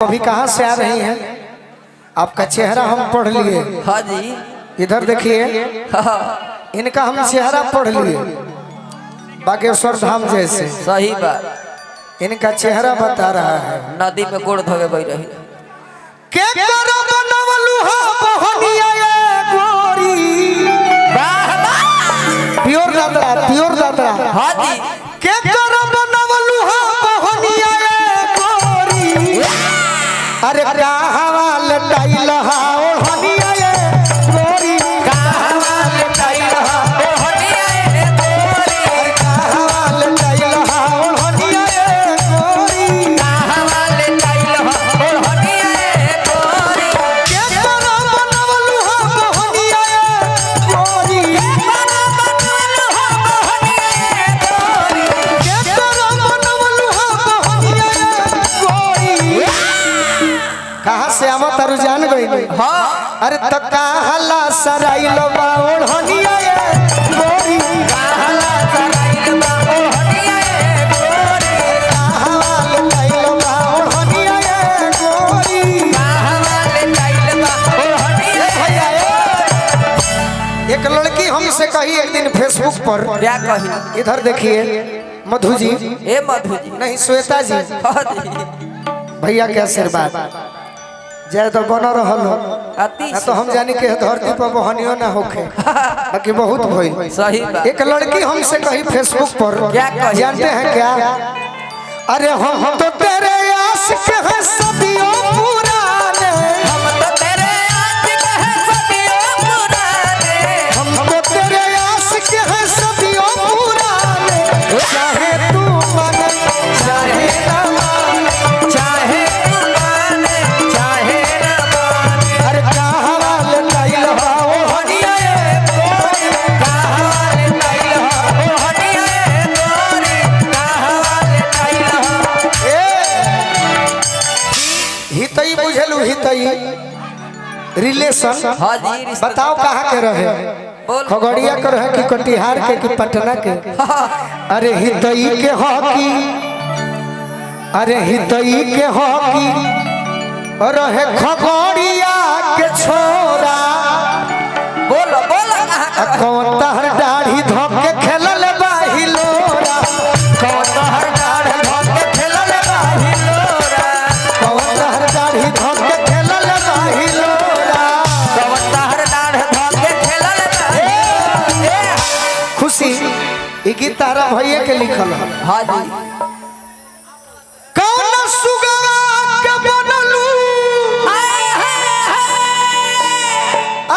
अभी कहाँ से आ रही हैं? आपका चेहरा हम पढ़ लिए। हाँ जी, इधर देखिए, इनका हम चेहरा पढ़ लिए बागेश्वर धाम जैसे। सही बात। इनका चेहरा बता रहा है। नदी में गोड़ धोवे गई रही। के करो बनवलु हा बहनिया ये गोरी। प्योर दादरा। हाँ जी, के करो बनवलु हा बहनिया ये गोरी। अरे कहवा लटाइल हा ओढ़निया ये गोरी। कहवा लटाइल हा ओढ़निया ये गोरी। कहवा लटाइल हा ओढ़निया ये गोरी। कहवा लटाइल हा ओढ़निया ये गोरी। के करो बनवलु हा बहनिया ये गोरी। के करो बनवलु हा बहनिया ये गोरी। कहाँ से आवा तारू जान गई? हाँ, अरे तो कहला सराइल बा ओढ़निया ये गोरी। कहला सराइल बा ओढ़निया ये गोरी। कहवा लटाइल बा ओढ़निया ये गोरी। कहवा लटाइल बा ओढ़निया ये भैया एक लड़की हमसे कही एक दिन फेसबुक पर, क्या कही? इधर देखिए मधु जी, ए मधु जी। नहीं श्वेता जी, हाँ जी, भैया के आशीर्वाद जय तो बन रहल हो। अति ना तो हम जानी के धरती पर बहनियो ना होखे, बाकी बहुत भई। सही बात। एक लड़की हमसे कही फेसबुक पर, क्या कही? जानते हैं क्या? अरे हम तो तेरे आशिक हैं सदियों पुराने। हम तो तेरे आशिक हैं सदियों पुराने। हम तो तेरे आशिक हैं सदियों पुराने। चाहे तू माने चाहे ना माने। चाहे तू माने चाहे न माने। अरे कहवा लटाइल हा ओढ़निया ये गोरी। कहवा लटाइल हा ओढ़निया ये गोरी। कहवा लटाइल हा। हितई बुझलू, हितई रिलेशन। हाँ जी, रिश्ता। बताओ कहाँ के रहे? बोल। खगड़िया के रहे कि कटिहार के कि पटना के? अरे हितई के हॉकी, अरे हितई के हॉकी रहे खगड़िया के छोरा। बोलो बोलो कहाँ का? कौन तहर दाढ़ी धोक के खेलल बाहिलोरा। कौन तोहर डाढ़ धोक के खेलल बाहिलोरा। कौन तहर दाढ़ी धोक के खेलल बाहिलोरा। कौन तोहर डाढ़ धोक के खेलल बाहिलोरा। खुशी ई गीत तारा भैया के लिखल है। हाँ जी, कौन सुगवा के बनलू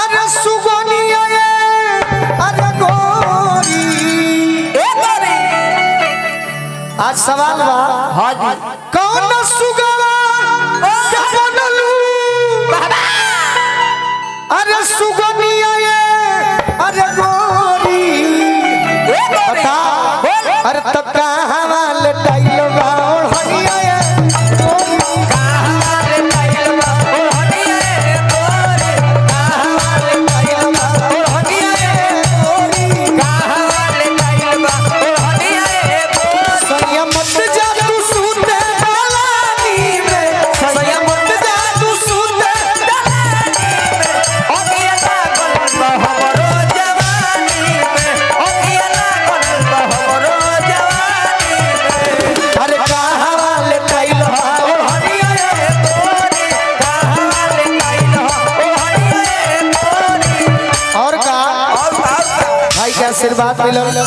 अरे सुगनिया ये अरे गोरी। ए गोरी। आज सवाल बा, हाँ जी, कौन सुगवा के बनलू अरे सुगनिया ये अरे गोरी। ए गोरी। बता, अरे तो कहवा लटाइल बा ओढ़निया ये गोरी। कहवा लटाइल बा ओढ़निया ये गोरी। कहवा लटाइल बा ओढ़निया ये गोरी। कहवा लटाइल बा ओढ़निया ये गोरी। सैया मत जा तू सूते दलानी में। सैया मत जा तू सूते ओकिया लागल बा हमरो जवानी में। ओकिया लागल बा हमरो जवानी में। अरे कहवा लटाइल हा ओढ़निया ये गोरी। कहवा लटाइल हा ओढ़निया ये गोरी। और का और भाई के आशीर्वाद मिलल।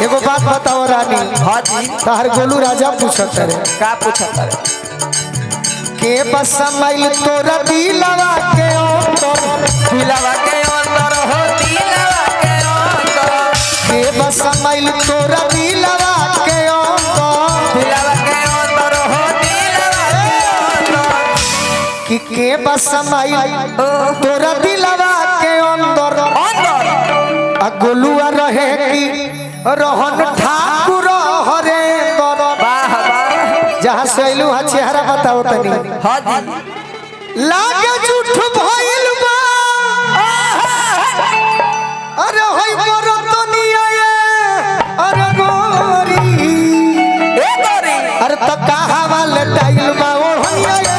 एगो बात बताओ रानी, हाँ जी, तहर गोलू राजा पूछत रे का पूछत है? के बस माइल तोरा दिलवा के अंतर। दिलवा के अंदर हो दिलवा के अंदर। के बस माइल तोरा दिलवा के अंतर। दिलवा के अंदर हो दिलवा के अंदर। कि के बस माइल तोरा दिलवा के अंदर। अंदर आ गोलुआ रहे कि रहन ठाकुर हरे दर। वाह वाह। जहाँ से अइलू हा चेहरा बताओ तनी। हाँ जी, लागे झूठ भइल बा अरे होई बरतनिया ये अरे गोरी। ए गोरी। अरे त कहवा लटाइल बा ओढ़निया ये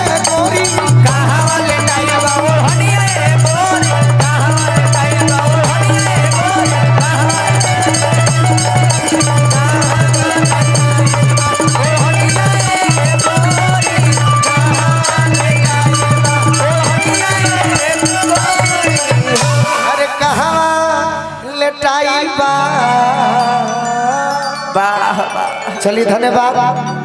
लेटाई बा। वाह वाह। चलिए धन्यवाद।